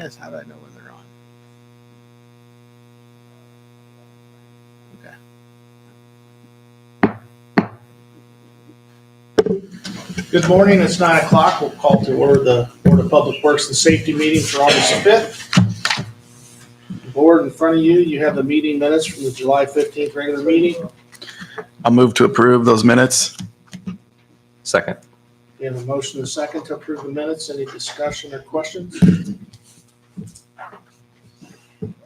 Yes, how do I know when they're on? Okay. Good morning. It's 9 o'clock. We'll call to order the Board of Public Works and Safety meeting for August 5th. The board in front of you, you have the meeting minutes from the July 15th regular meeting. I'll move to approve those minutes. Second. We have a motion and a second to approve the minutes. Any discussion or questions?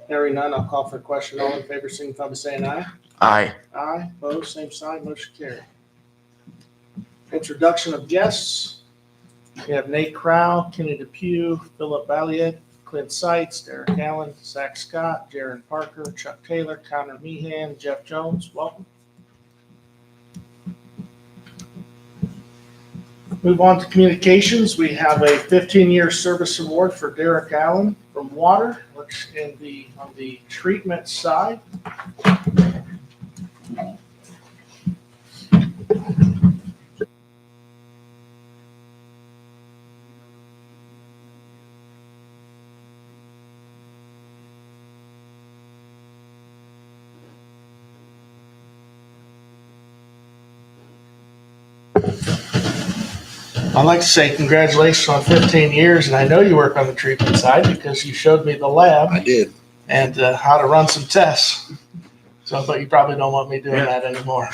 Hearing none, I'll call for a question. All in favor, signify by saying aye. Aye. Aye. Opposed, same sign. Motion carried. Introduction of guests. We have Nate Crow, Kenny Depew, Philip Balliet, Clint Seitz, Derek Allen, Zach Scott, Jaron Parker, Chuck Taylor, Connor Meehan, Jeff Jones. Welcome. Move on to communications. We have a 15-year service award for Derek Allen from Water, which on the treatment side. I'd like to say congratulations on 15 years, and I know you work on the treatment side because you showed me the lab. I did. And how to run some tests. But you probably don't want me doing that anymore.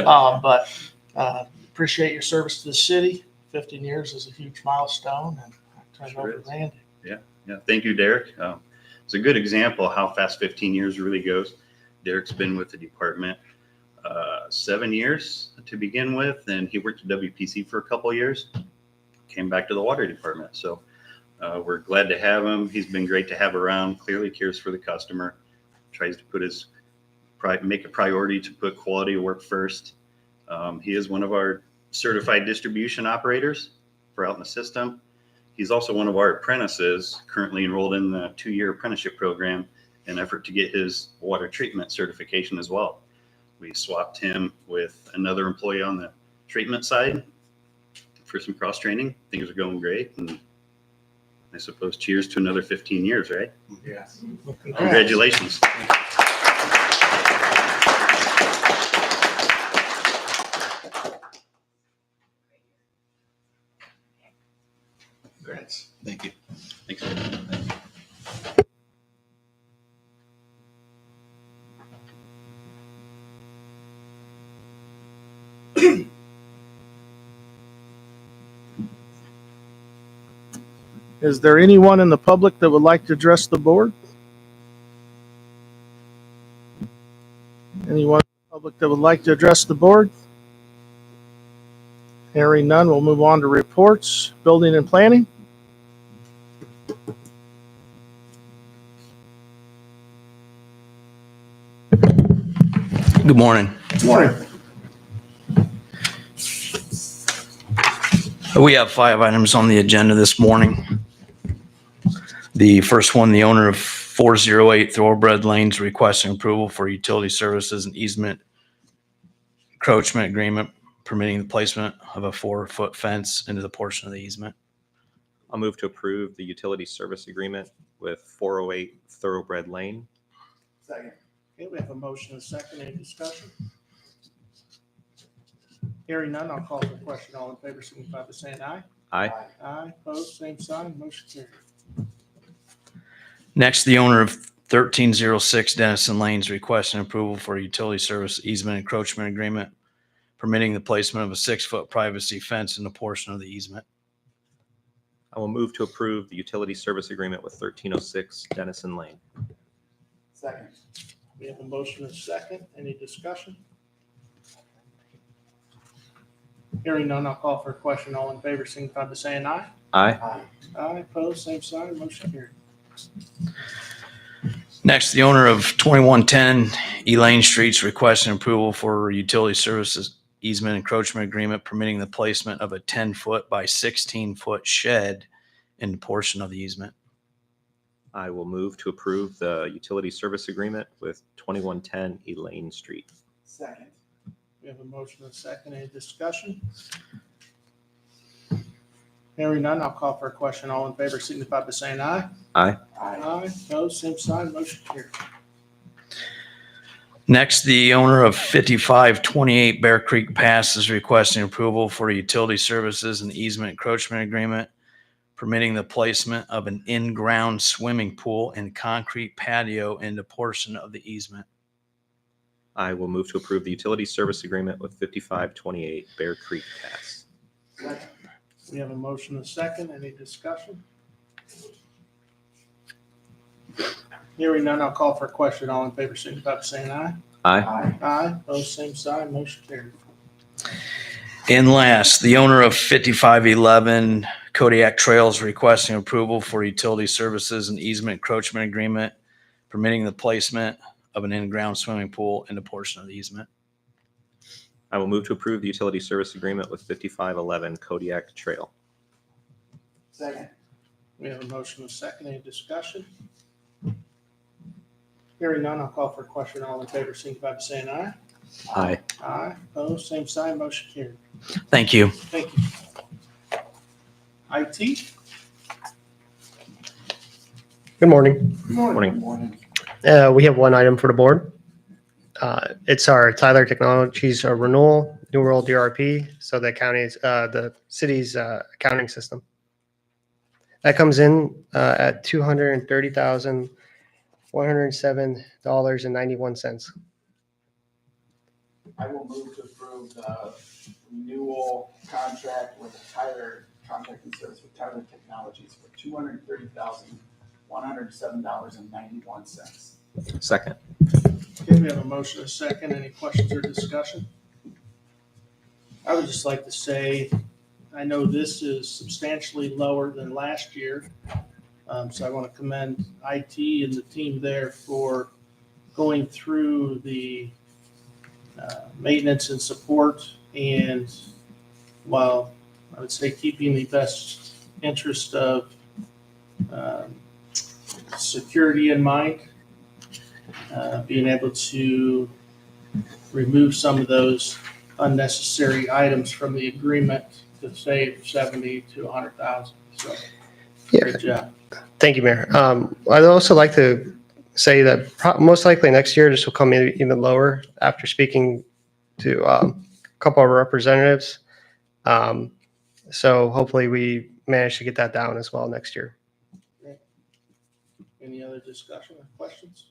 But appreciate your service to the city. 15 years is a huge milestone, and I turn it over to Randy. Yeah. Thank you, Derek. It's a good example of how fast 15 years really goes. Derek's been with the department 7 years to begin with, and he worked at WPC for a couple of years. Came back to the water department, so we're glad to have him. He's been great to have around. Clearly cares for the customer. Tries to make a priority to put quality of work first. He is one of our certified distribution operators for out in the system. He's also one of our apprentices, currently enrolled in the 2-year apprenticeship program in an effort to get his water treatment certification as well. We swapped him with another employee on the treatment side for some cross training. Things are going great, and I suppose cheers to another 15 years, right? Yes. Congratulations. Congrats. Thank you. Thanks. Is there anyone in the public that would like to address the board? Anyone in the public that would like to address the board? Hearing none, we'll move on to reports. Building and planning. Good morning. Good morning. We have 5 items on the agenda this morning. The first one, the owner of 408 Thoroughbred Lanes requesting approval for utility services and easement encroachment agreement permitting the placement of a 4-foot fence into the portion of the easement. I'll move to approve the utility service agreement with 408 Thoroughbred Lane. Second. Okay, we have a motion and a second. Any discussion? Hearing none, I'll call for the question. All in favor, signify by saying aye. Aye. Aye. Opposed, same sign. Motion carried. Next, the owner of 1306 Dennison Lanes requesting approval for a utility service easement encroachment agreement permitting the placement of a 6-foot privacy fence in a portion of the easement. I will move to approve the utility service agreement with 1306 Dennison Lane. Second. We have a motion and a second. Any discussion? Hearing none, I'll call for a question. All in favor, signify by saying aye. Aye. Aye. Opposed, same sign. Motion carried. Next, the owner of 2110 Elaine Street's requesting approval for utility services easement encroachment agreement permitting the placement of a 10-foot by 16-foot shed in the portion of the easement. I will move to approve the utility service agreement with 2110 Elaine Street. Second. We have a motion and a second. Any discussion? Hearing none, I'll call for a question. All in favor signify by saying aye. Aye. Aye. Opposed, same sign, motion carried. Next, the owner of 5528 Bear Creek Pass is requesting approval for utility services and easement encroachment agreement permitting the placement of an in-ground swimming pool and concrete patio in the portion of the easement. I will move to approve the utility service agreement with 5528 Bear Creek Pass. We have a motion and a second. Any discussion? Hearing none, I'll call for a question. All in favor signify by saying aye. Aye. Aye. Opposed, same sign, motion carried. And last, the owner of 5511 Kodiak Trails requesting approval for utility services and easement encroachment agreement permitting the placement of an in-ground swimming pool in a portion of the easement. I will move to approve the utility service agreement with 5511 Kodiak Trail. Second. We have a motion and a second. Any discussion? Hearing none, I'll call for a question. All in favor signify by saying aye. Aye. Aye. Opposed, same sign, motion carried. Thank you. Thank you. IT? Good morning. Morning. We have one item for the board. It's our Tyler Technologies renewal, New World DRP, so the city's accounting system. That comes in at $230,107.91. I will move to approve the renewal contract with Tyler, contract and service with Tyler Technologies for $230,107.91. Second. Okay, we have a motion and a second. Any questions or discussion? I would just like to say, I know this is substantially lower than last year. So I want to commend IT and the team there for going through the maintenance and support, and while I would say keeping the best interest of security in mind, being able to remove some of those unnecessary items from the agreement to save 70 to 100,000. So great job. Thank you, Mayor. I'd also like to say that most likely next year this will come in even lower after speaking to a couple of representatives. So hopefully we manage to get that down as well next year. Any other discussion or questions?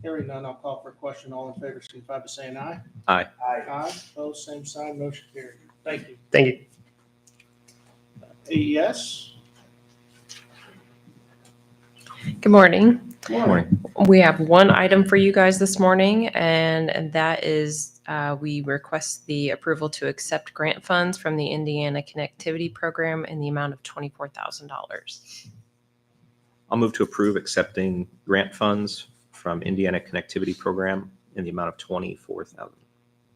Hearing none, I'll call for a question. All in favor, signify by saying aye. Aye. Aye. Opposed, same sign, motion carried. Thank you. Thank you. AES? Good morning. Morning. We have one item for you guys this morning, and that is we request the approval to accept grant funds from the Indiana Connectivity Program in the amount of $24,000. I'll move to approve accepting grant funds from Indiana Connectivity Program in the amount of $24,000.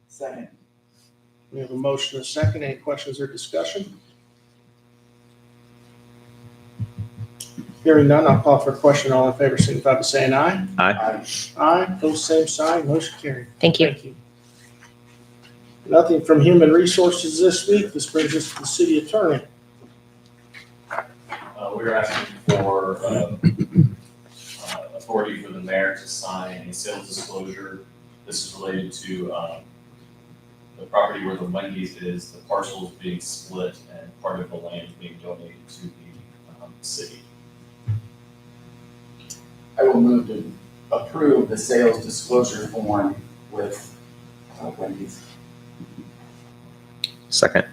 Second. We have a motion and a second. Any questions or discussion? Hearing none, I'll call for a question. All in favor, signify by saying aye. Aye. Aye. Opposed, same sign, motion carried. Thank you. Thank you. Nothing from Human Resources this week. This brings us to the city attorney. We're asking for authority for the mayor to sign a sales disclosure. This is related to the property where the Wendy's is, the parcel is being split and part of the land being donated to the city. I will move to approve the sales disclosure form with Wendy's. Second.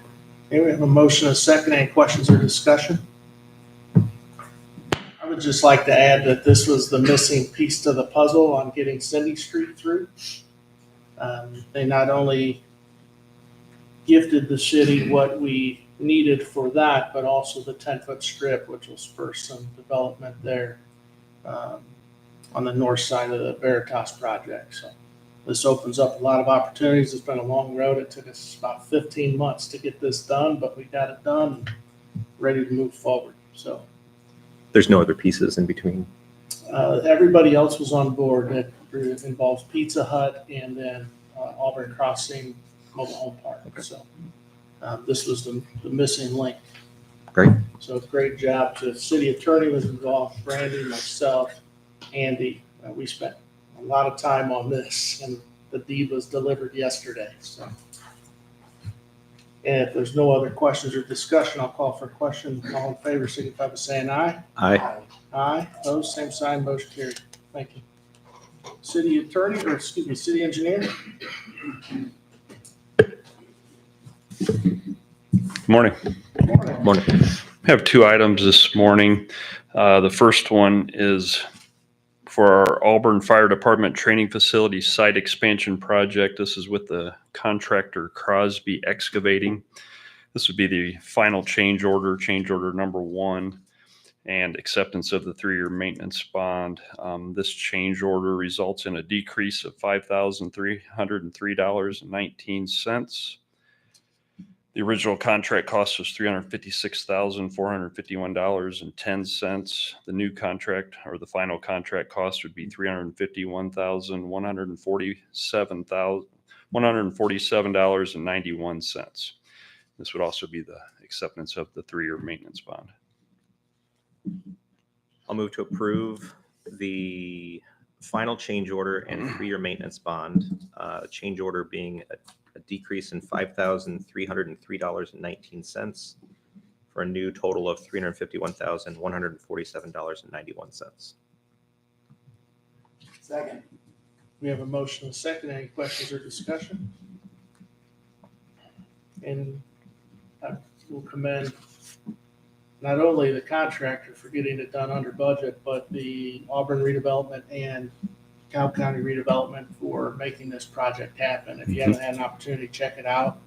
Okay, we have a motion and a second. Any questions or discussion? I would just like to add that this was the missing piece to the puzzle on getting Cindy Street through. They not only gifted the city what we needed for that, but also the 10-foot strip, which will spur some development there on the north side of the Veritas project. So this opens up a lot of opportunities. It's been a long road. It took us about 15 months to get this done, but we got it done and ready to move forward. So There's no other pieces in between. everybody else was on board. That involves Pizza Hut and then Auburn Crossing Mobile Home Park. Okay. So this was the missing link. Great. So great job to the city attorney was involved, Brandy, myself, Andy. We spent a lot of time on this, and the deed was delivered yesterday, so. And if there's no other questions or discussion, I'll call for a question. All in favor, signify by saying aye. Aye. Aye, opposed, same sign, motion carried. Thank you. City attorney, or excuse me, city engineer? Morning. Morning. I have two items this morning. The first one is for our Auburn Fire Department Training Facility Site Expansion Project. This is with the contractor Crosby Excavating. This would be the final change order number 1, and acceptance of the 3-year maintenance bond. This change order results in a decrease of $5,303.19. The original contract cost was $356,451.10. The new contract, or the final contract cost, would be $351,147.91. This would also be the acceptance of the 3-year maintenance bond. I'll move to approve the final change order and 3-year maintenance bond. Change order being a decrease in $5,303.19 for a new total of $351,147.91. Second. We have a motion and a second. Any questions or discussion? And I will commend not only the contractor for getting it done under budget, but the Auburn redevelopment and Cobb County redevelopment for making this project happen. If you haven't had an opportunity to check it out,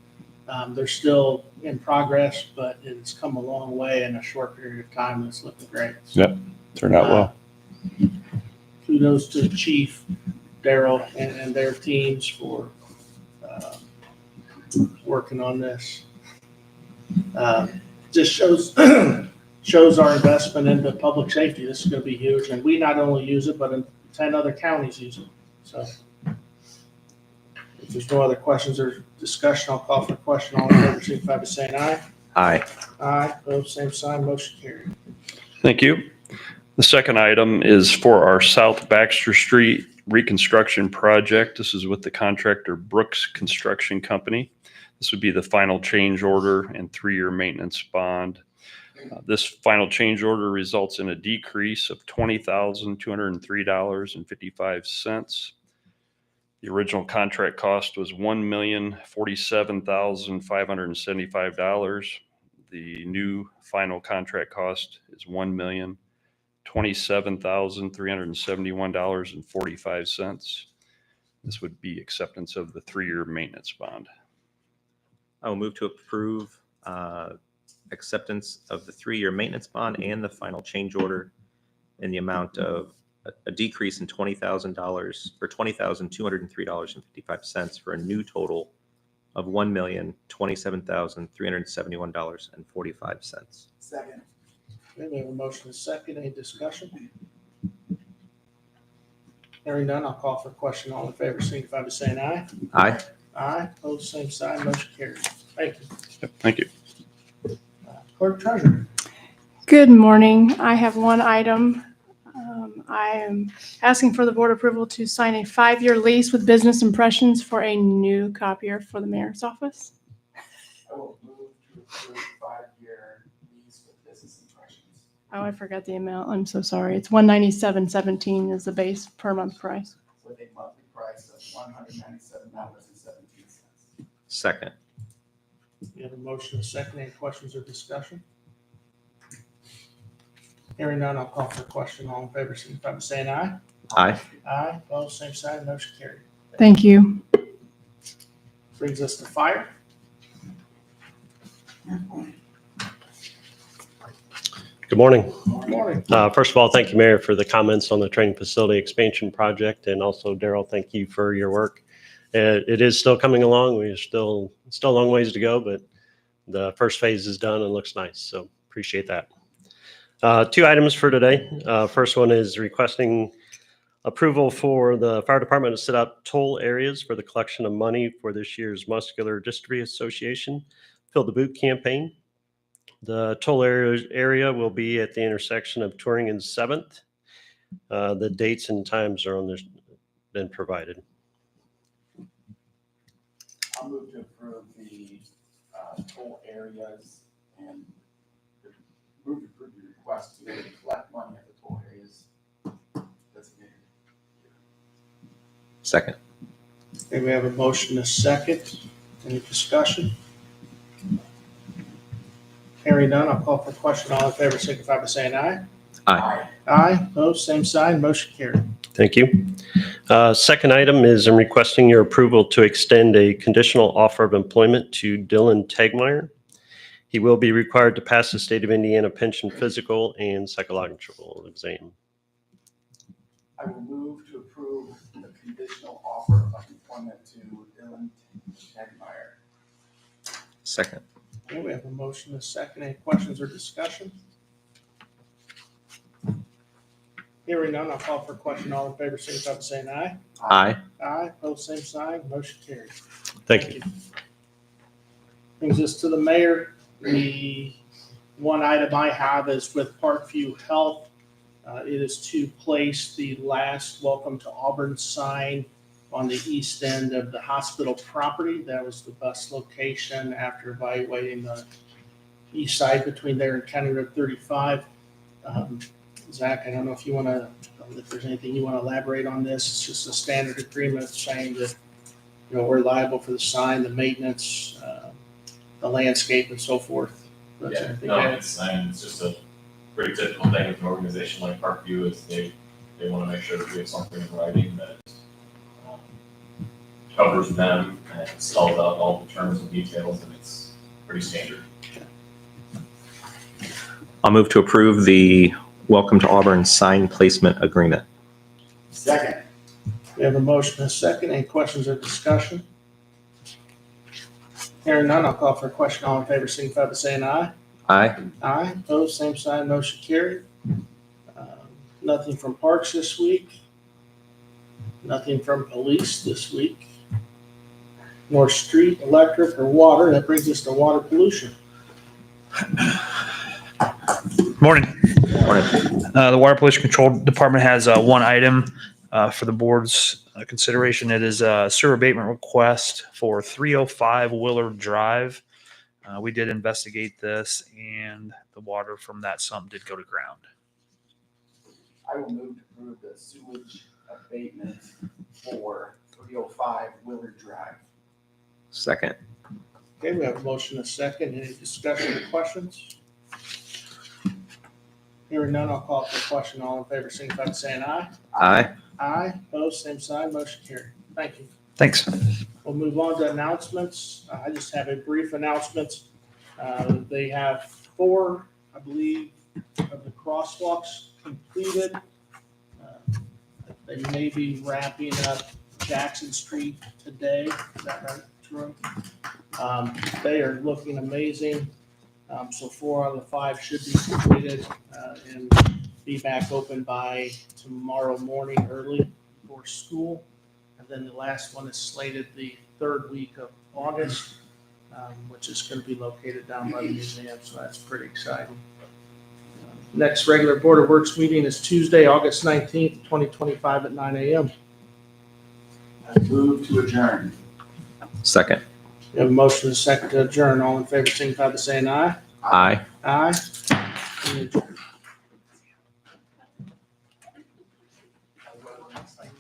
they're still in progress, but it's come a long way in a short period of time. It's looking great. Yep, turned out well. Kudos to Chief Daryl and their teams for working on this. Just shows our investment into public safety. This is going to be huge, and we not only use it, but 10 other counties use it. So if there's no other questions or discussion, I'll call for a question. All in favor, signify by saying aye. Aye. Aye, opposed, same sign, motion carried. Thank you. The second item is for our South Baxter Street reconstruction project. This is with the contractor Brooks Construction Company. This would be the final change order and 3-year maintenance bond. This final change order results in a decrease of $20,203.55. The original contract cost was $1,047,575. The new final contract cost is $1,027,371.45. This would be acceptance of the 3-year maintenance bond. I will move to approve acceptance of the 3-year maintenance bond and the final change order in the amount of a decrease in $20,000 or $20,203.55 for a new total of $1,027,371.45. Second. Okay, we have a motion and a second. Any discussion? Hearing none, I'll call for a question. All in favor, signify by saying aye. Aye. Aye, opposed, same sign, motion carried. Thank you. Yep, thank you. Clerk Treasurer. Good morning. I have one item. I am asking for the board approval to sign a 5-year lease with Business Impressions for a new copier for the mayor's office. I will move to approve 5-year lease with Business Impressions Oh, I forgot the amount. I'm so sorry. It's $197.17 is the base per month price. with a monthly price of $197.17. Second. We have a motion and a second. Any questions or discussion? Hearing none, I'll call for a question. All in favor, signify by saying aye. Aye. Aye, opposed, same sign, motion carried. Thank you. Brings us to fire. Good morning. Good morning. First of all, thank you, Mayor, for the comments on the training facility expansion project. And also, Daryl, thank you for your work. It is still coming along. We're still a long ways to go, but the first phase is done and looks nice. So appreciate that. 2 items for today. First one is requesting approval for the fire department to set up toll areas for the collection of money for this year's Muscular Dystrophy Association Fill the Boot campaign. The toll area will be at the intersection of Touring and 7th. The dates and times are on this, been provided. I'll move to approve the toll areas and move to approve the request to be able to collect money at the toll areas designated. Second. Okay, we have a motion, a second. Any discussion? Hearing none, I'll call for a question. All in favor, signify by saying aye. Aye. Aye, opposed, same sign, motion carried. Thank you. Second item is I'm requesting your approval to extend a conditional offer of employment to Dylan Tegmeyer. He will be required to pass the state of Indiana pension physical and psychological exam. I will move to approve the conditional offer of employment to Dylan Tegmeyer. Second. Okay, we have a motion, a second. Any questions or discussion? Hearing none, I'll call for a question. All in favor, signify by saying aye. Aye. Aye, opposed, same sign, motion carried. Thank you. Brings us to the mayor. The one item I have is with Parkview Health. It is to place the last Welcome to Auburn sign on the east end of the hospital property. That was the bus location after evaluating the east side between there and County Road 35. Zach, I don't know if you want to, if there's anything you want to elaborate on this. It's just a standard agreement saying that, you know, we're liable for the sign, the maintenance, the landscape and so forth. That's Yeah, everything no, there. it's just a pretty typical thing with an organization like Parkview is they want to make sure that we have something in writing that covers them and it spells out all the terms and details, and it's pretty standard. I'll move to approve the Welcome to Auburn sign placement agreement. Second. We have a motion and a second. Any questions or discussion? Hearing none, I'll call for a question. All in favor, signify by saying aye. Aye. Aye, opposed, same sign, motion carried. Nothing from parks this week. Nothing from police this week. Nor street, electric, or water. That brings us to water pollution. Morning. Morning. The Water Pollution Control Department has one item for the board's consideration. It is a sewer abatement request for 305 Willard Drive. We did investigate this, and the water from that sump did go to ground. I will move to approve the sewage abatement for 305 Willard Drive. Second. Okay, we have a motion and a second. Any discussion or questions? Hearing none, I'll call for a question. All in favor, signify by saying aye. Aye. Aye, opposed, same sign, motion carried. Thank you. Thanks. We'll move on to announcements. I just have a brief announcements. They have 4, I believe, of the crosswalks completed. They may be wrapping up Jackson Street today. Is that right, Troy? They are looking amazing. So 4 out of the 5 should be completed and be back open by tomorrow morning early before school. And then the last one is slated the 3rd week of August, which is going to be located down by the museum. So that's pretty exciting. Next regular Board of Works meeting is Tuesday, August 19th, 2025 at 9 a.m. I move to adjourn. Second. We have a motion and a second to adjourn. All in favor, signify by saying aye. Aye. Aye. We adjourn.